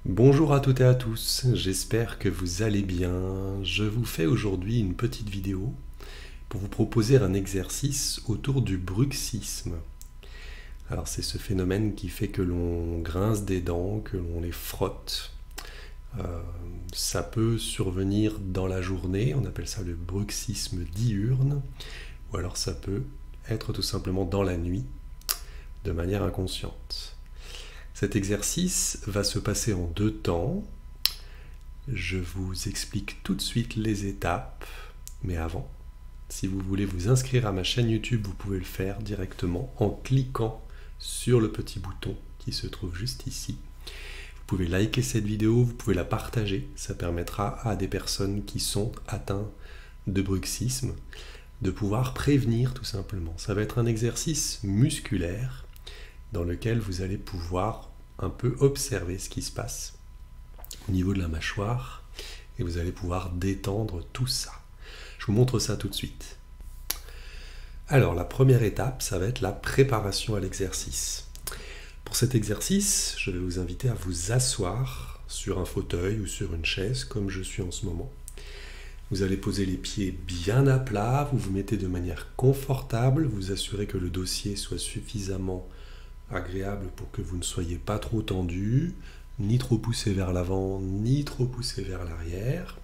Bonjour à toutes et à tous, j'espère que vous allez bien. Je vous fais aujourd'hui une petite vidéo pour vous proposer un exercice autour du bruxisme. Alors c'est ce phénomène qui fait que l'on grince des dents, que l'on les frotte. Ça peut survenir dans la journée, on appelle ça le bruxisme diurne, ou alors ça peut être tout simplement dans la nuit, de manière inconsciente. Cet exercice va se passer en 2 temps. Je vous explique tout de suite les étapes, mais avant, si vous voulez vous inscrire à ma chaîne YouTube, vous pouvez le faire directement en cliquant sur le petit bouton qui se trouve juste ici. Vous pouvez liker cette vidéo, vous pouvez la partager, ça permettra à des personnes qui sont atteintes de bruxisme de pouvoir prévenir tout simplement. Ça va être un exercice musculaire dans lequel vous allez pouvoir un peu observer ce qui se passe au niveau de la mâchoire et vous allez pouvoir détendre tout ça. Je vous montre ça tout de suite. Alors la première étape, ça va être la préparation à l'exercice. Pour cet exercice, je vais vous inviter à vous asseoir sur un fauteuil ou sur une chaise comme je suis en ce moment. Vous allez poser les pieds bien à plat, vous vous mettez de manière confortable, vous assurez que le dossier soit suffisamment agréable pour que vous ne soyez pas trop tendu, ni trop poussé vers l'avant, ni trop poussé vers l'arrière,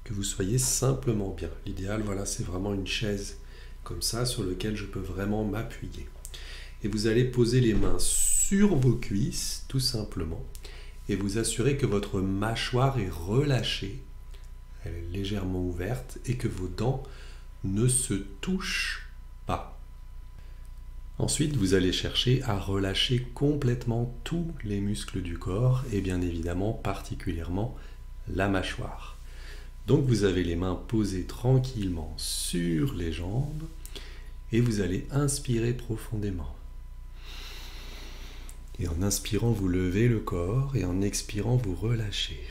que vous soyez simplement bien. L'idéal, voilà, c'est vraiment une chaise comme ça sur laquelle je peux vraiment m'appuyer. Et vous allez poser les mains sur vos cuisses, tout simplement, et vous assurer que votre mâchoire est relâchée, elle est légèrement ouverte, et que vos dents ne se touchent pas. Ensuite, vous allez chercher à relâcher complètement tous les muscles du corps et bien évidemment particulièrement la mâchoire. Donc vous avez les mains posées tranquillement sur les jambes et vous allez inspirer profondément. Et en inspirant, vous levez le corps et en expirant, vous relâchez.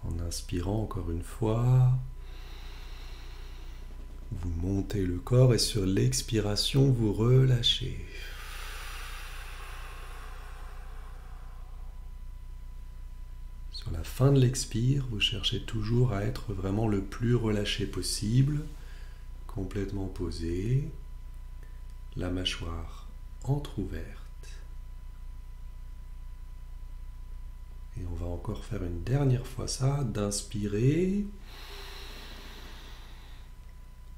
En inspirant encore une fois, vous montez le corps et sur l'expiration, vous relâchez. Sur la fin de l'expire, vous cherchez toujours à être vraiment le plus relâché possible, complètement posé, la mâchoire entrouverte. Et on va encore faire une dernière fois ça, d'inspirer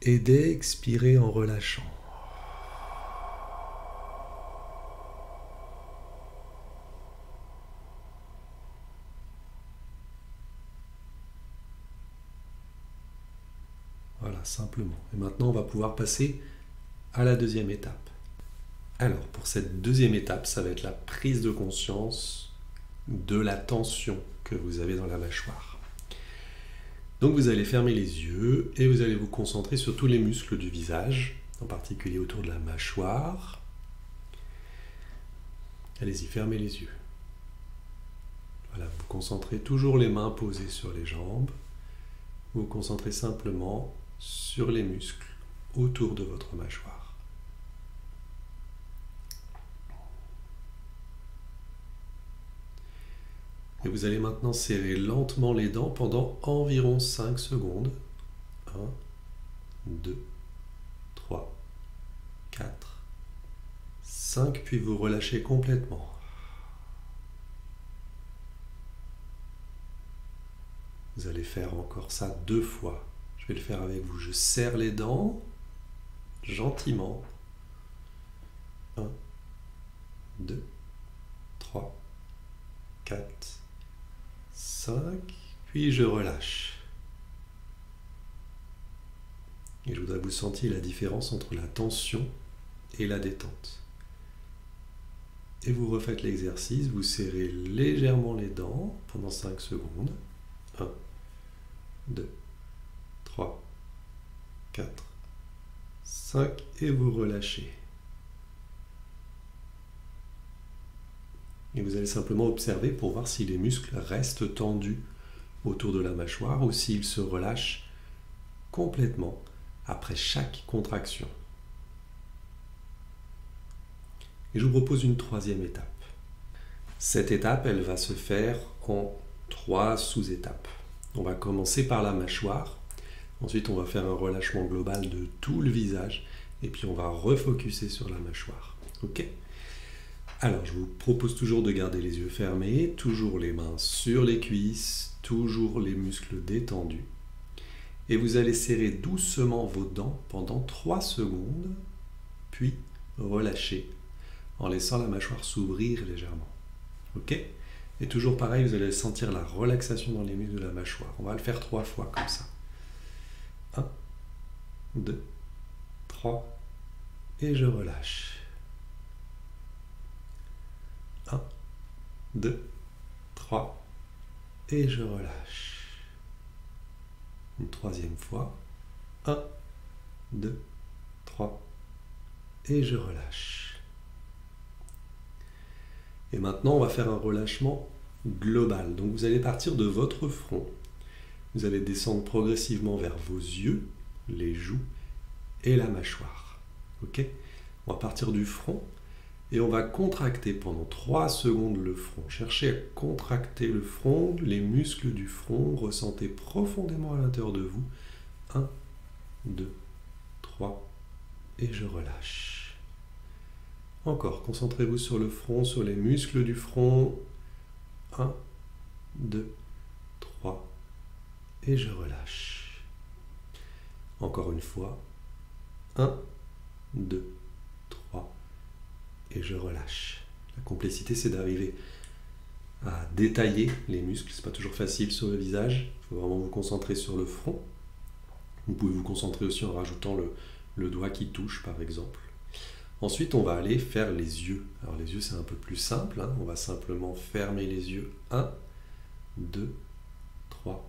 et d'expirer en relâchant. Voilà, simplement. Et maintenant, on va pouvoir passer à la deuxième étape. Alors, pour cette deuxième étape, ça va être la prise de conscience de la tension que vous avez dans la mâchoire. Donc vous allez fermer les yeux et vous allez vous concentrer sur tous les muscles du visage, en particulier autour de la mâchoire. Allez-y, fermez les yeux. Voilà, vous concentrez toujours les mains posées sur les jambes. Vous vous concentrez simplement sur les muscles autour de votre mâchoire. Et vous allez maintenant serrer lentement les dents pendant environ 5 secondes. 1, 2, 3, 4, 5, puis vous relâchez complètement. Vous allez faire encore ça 2 fois. Je vais le faire avec vous. Je serre les dents, gentiment. 1, 2, 3, 4, 5, puis je relâche. Et je voudrais que vous sentiez la différence entre la tension et la détente. Et vous refaites l'exercice, vous serrez légèrement les dents pendant 5 secondes. 1, 2, 3, 4, 5, et vous relâchez. Et vous allez simplement observer pour voir si les muscles restent tendus autour de la mâchoire ou s'ils se relâchent complètement après chaque contraction. Et je vous propose une troisième étape. Cette étape, elle va se faire en 3 sous-étapes. On va commencer par la mâchoire. Ensuite, on va faire un relâchement global de tout le visage. Et puis, on va refocuser sur la mâchoire. Ok ? Alors, je vous propose toujours de garder les yeux fermés, toujours les mains sur les cuisses, toujours les muscles détendus. Et vous allez serrer doucement vos dents pendant 3 secondes, puis relâcher en laissant la mâchoire s'ouvrir légèrement. Ok ? Et toujours pareil, vous allez sentir la relaxation dans les muscles de la mâchoire. On va le faire 3 fois comme ça. 1, 2, 3, et je relâche. 1, 2, 3, et je relâche. Une troisième fois. 1, 2, 3, et je relâche. Et maintenant, on va faire un relâchement global. Donc vous allez partir de votre front. Vous allez descendre progressivement vers vos yeux, les joues et la mâchoire. Ok ? On va partir du front et on va contracter pendant 3 secondes le front. Cherchez à contracter le front, les muscles du front, ressentez profondément à l'intérieur de vous. 1, 2, 3, et je relâche. Encore, concentrez-vous sur le front, sur les muscles du front. 1, 2, 3, et je relâche. Encore une fois. 1, 2, 3, et je relâche. La complexité, c'est d'arriver à détailler les muscles. C'est pas toujours facile sur le visage. Il faut vraiment vous concentrer sur le front. Vous pouvez vous concentrer aussi en rajoutant le doigt qui touche, par exemple. Ensuite, on va aller faire les yeux. Alors les yeux, c'est un peu plus simple. On va simplement fermer les yeux. 1, 2, 3,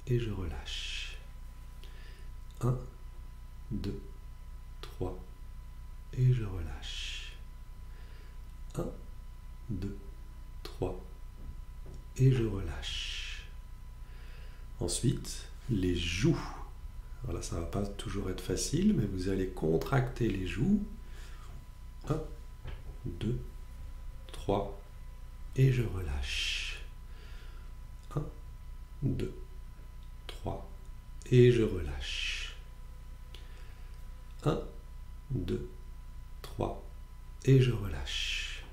et je relâche. 1, 2, 3, et je relâche. 1, 2, 3, et je relâche. Ensuite, les joues. Alors là, ça ne va pas toujours être facile, mais vous allez contracter les joues. 1, 2, 3, et je relâche. 1, 2, 3, et je relâche. 1, 2, 3, et je relâche.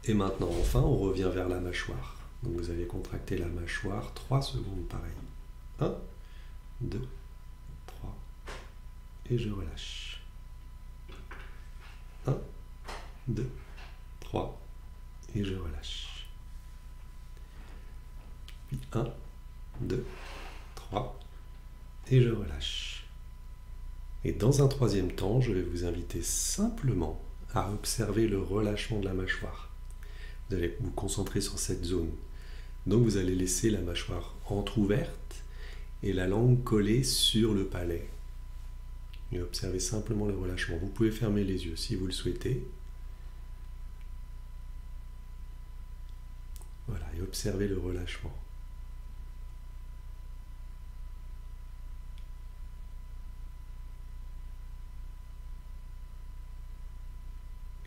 Et maintenant, enfin, on revient vers la mâchoire. Donc vous allez contracter la mâchoire 3 secondes, pareil. 1, 2, 3, et je relâche. 1, 2, 3, et je relâche. Puis 1, 2, 3, et je relâche. Et dans un troisième temps, je vais vous inviter simplement à observer le relâchement de la mâchoire. Vous allez vous concentrer sur cette zone. Donc vous allez laisser la mâchoire entrouverte et la langue collée sur le palais. Et observez simplement le relâchement. Vous pouvez fermer les yeux si vous le souhaitez. Voilà, et observez le relâchement.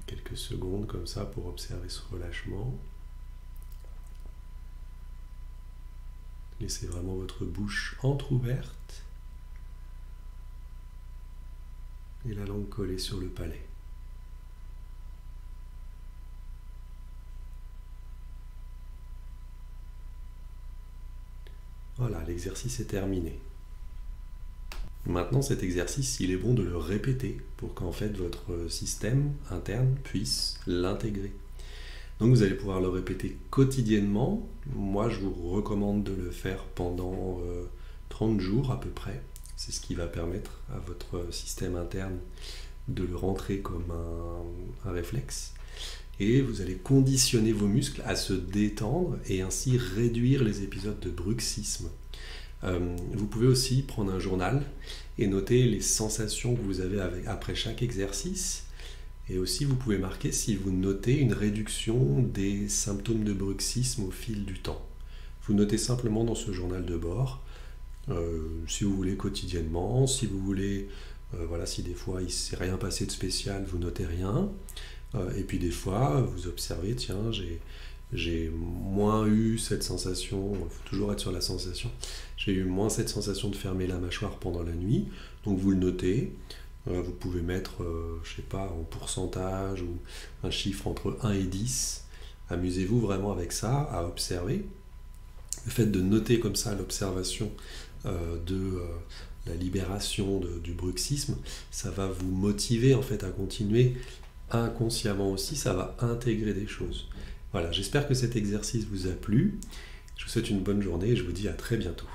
Quelques secondes comme ça pour observer ce relâchement. Laissez vraiment votre bouche entrouverte et la langue collée sur le palais. Voilà, l'exercice est terminé. Maintenant, cet exercice, il est bon de le répéter pour qu'en fait votre système interne puisse l'intégrer. Donc vous allez pouvoir le répéter quotidiennement. Moi, je vous recommande de le faire pendant 30 jours à peu près. C'est ce qui va permettre à votre système interne de le rentrer comme un réflexe. Et vous allez conditionner vos muscles à se détendre et ainsi réduire les épisodes de bruxisme. Vous pouvez aussi prendre un journal et noter les sensations que vous avez après chaque exercice. Et aussi, vous pouvez marquer si vous notez une réduction des symptômes de bruxisme au fil du temps. Vous notez simplement dans ce journal de bord, si vous voulez quotidiennement, si vous voulez Voilà, si des fois il ne s'est rien passé de spécial, vous notez rien. Et puis des fois, vous observez, tiens, j'ai moins eu cette sensation, il faut toujours être sur la sensation, j'ai eu moins cette sensation de fermer la mâchoire pendant la nuit, donc vous le notez. Vous pouvez mettre, je sais pas, en pourcentage ou un chiffre entre 1 et 10. Amusez-vous vraiment avec ça, à observer. Le fait de noter comme ça l'observation de la libération du bruxisme, ça va vous motiver en fait à continuer inconsciemment aussi, ça va intégrer des choses. Voilà, j'espère que cet exercice vous a plu. Je vous souhaite une bonne journée et je vous dis à très bientôt.